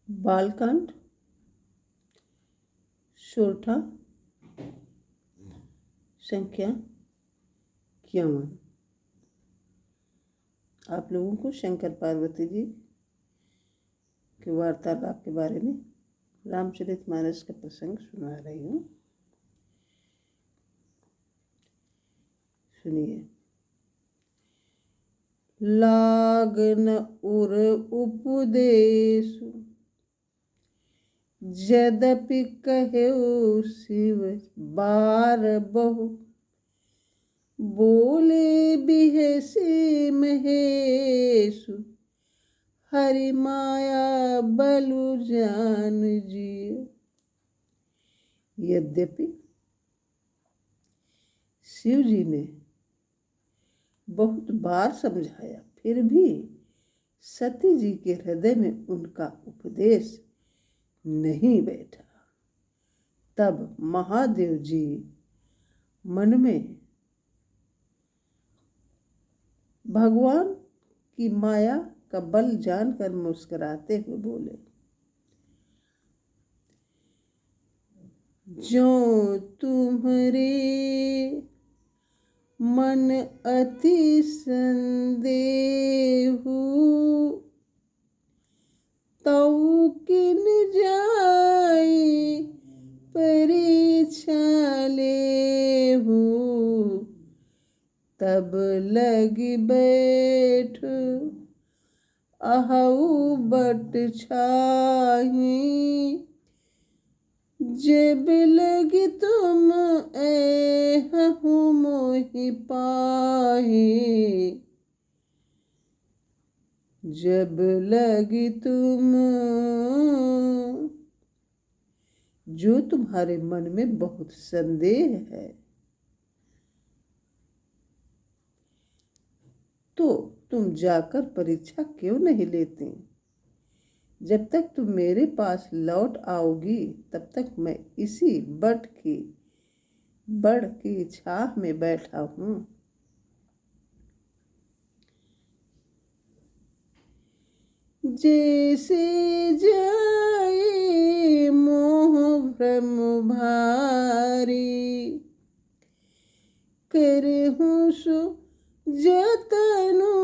बालकांड सोरठा संख्या 51। आप लोगों को शंकर पार्वती जी के वार्तालाप के बारे में रामचरितमानस का प्रसंग सुना रही हूँ। सुनिए। लागन उर उपदेश यद्यपि कहेउ शिव बार बहु, बोले बिहसी महेशु हरि माया बलु जान जिय। यद्यपि शिव जी ने बहुत बार समझाया, फिर भी सती जी के हृदय में उनका उपदेश नहीं बैठा। तब महादेव जी मन में भगवान की माया का बल जानकर मुस्कुराते हुए बोले, जो तुम्हारे मन अति संदेहु, तऊ किन जाई परीक्षा लेहु, तब लग बैठ अहु बट छाही, जब लगी तुम ऐहु मोहि पाही, जब लगी तुम। जो तुम्हारे मन में बहुत संदेह है तो तुम जाकर परीक्षा क्यों नहीं लेते? जब तक तुम मेरे पास लौट आओगी तब तक मैं इसी बड़ की छाह में बैठा हूँ। जैसे जाए मोह भ्रम भारी, करहूँ सो जतनु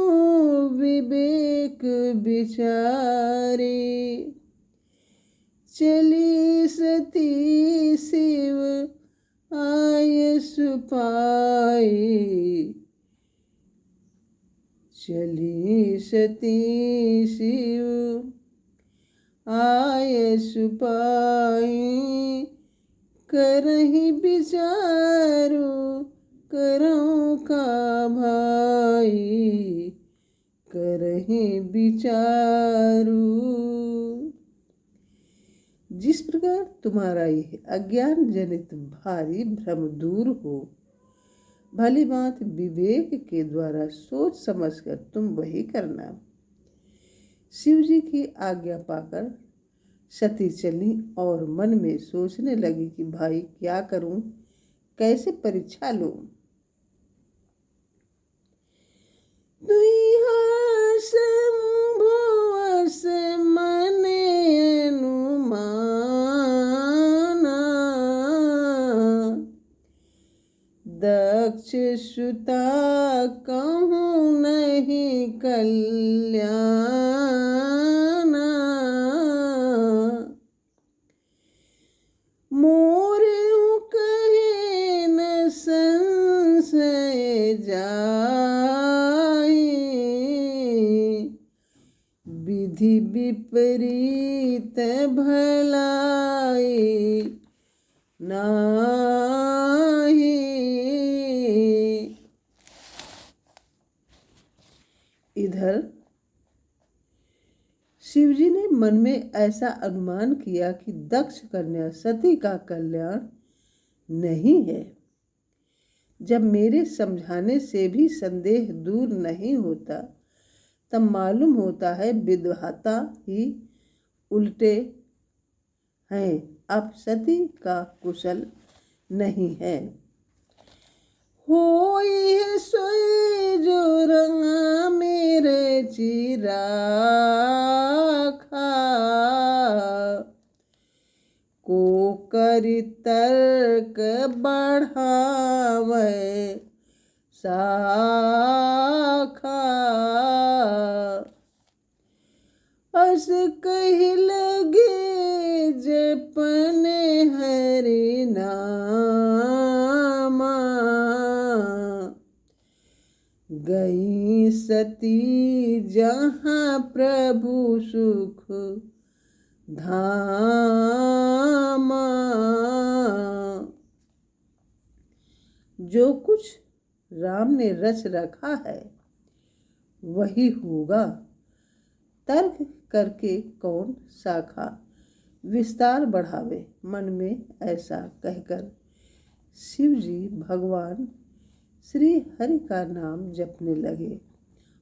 विवेक विचारे, चली सती शिव आयसु पाए, चली सती शिव आयसु पाए, करहि विचारो करऊँ का भाई, करहि विचारू। जिस प्रकार तुम्हारा यह अज्ञान जनित भारी भ्रम दूर हो, भली बात विवेक के द्वारा सोच समझकर तुम वही करना। शिव जी की आज्ञा पाकर सती चली और मन में सोचने लगी कि भाई क्या करूं, कैसे परीक्षा लूं। शंभुवस मन अनुमाना, दक्ष सुता कहूँ नहीं कल्याणा, मोर कहे न संशय जाए, विधि विपरीत भलाई नाही। इधर शिवजी ने मन में ऐसा अनुमान किया कि दक्ष कन्या सती का कल्याण नहीं है। जब मेरे समझाने से भी संदेह दूर नहीं होता तब मालूम होता है विधाता ही उल्टे हैं, अब सती का कुशल नहीं है। होई सोई जो रंगा मेरे चिराखा, हरि तर्क बढ़ावे साखा। अस कहि लगे जपन हरि नामा, गई सती जहाँ प्रभु सुख धामा। जो कुछ राम ने रच रखा है वही होगा, तर्क करके कौन शाखा। विस्तार बढ़ावे मन में ऐसा कहकर शिव जी भगवान श्री हरि का नाम जपने लगे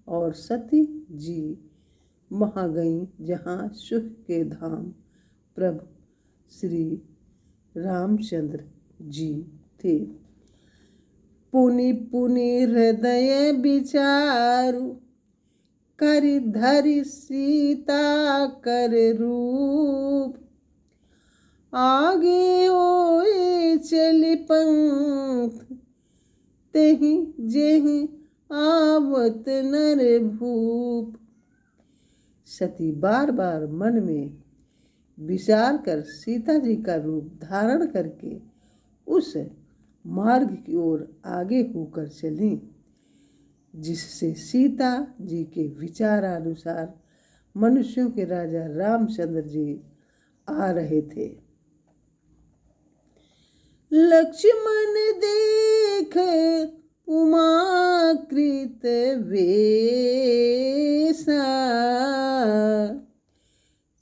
और सती जी वहाँ गईं जहाँ सुख के धाम प्रभु श्री रामचंद्र जी थे। पुनि पुनि हृदय विचारु, कर धरि सीता कर रूप। आगे होए चली पंथ, तेहि जेहि आवत नर भूप। सती बार बार मन में विचार कर सीता जी का रूप धारण करके उस मार्ग की ओर आगे होकर चली जिससे सीता जी के विचारानुसार मनुष्यों के राजा रामचंद्र जी आ रहे थे। लक्ष्मण देख उमाकृत वेसा,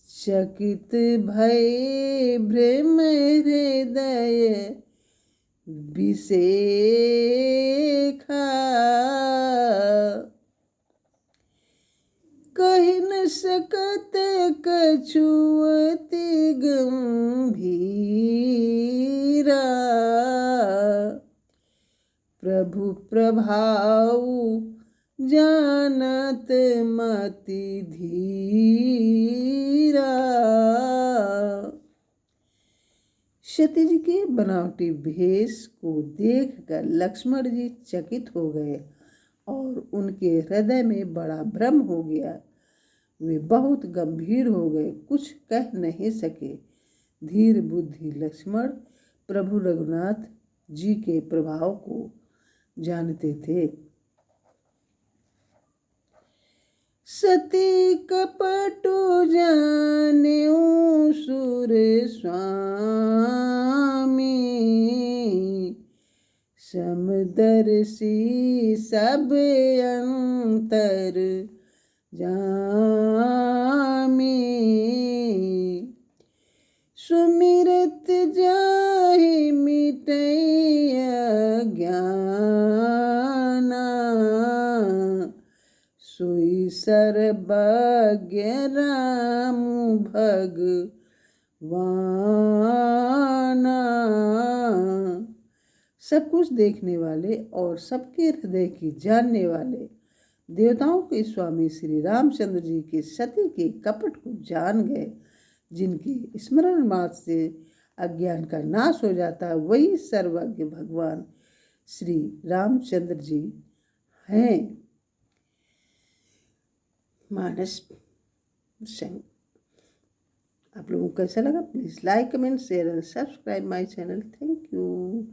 चकित भय भ्रम हृदय विसेखा। कहि न सकत कछुअति गंभीरा, प्रभु प्रभाव जानत मति धीरा। सती जी के बनावटी भेष को देखकर लक्ष्मण जी चकित हो गए और उनके हृदय में बड़ा भ्रम हो गया। वे बहुत गंभीर हो गए, कुछ कह नहीं सके। धीर बुद्धि लक्ष्मण प्रभु रघुनाथ जी के प्रभाव को जानते थे। सती कपटु जानेऊ सुर स्वामी, समदर्शी सब अंतर जामी। सुमिरत जाहि मिटै अज्ञाना, सोई सर्वज्ञ राम भगवाना। सब कुछ देखने वाले और सबके हृदय की जानने वाले देवताओं के स्वामी श्री रामचंद्र जी के सती के कपट को जान गए। जिनके स्मरण मात्र से अज्ञान का नाश हो जाता है वही सर्वज्ञ भगवान श्री रामचंद्र जी हैं। मानस संग आप लोगों को कैसा लगा? Please like, comment, share and subscribe my channel. Thank you.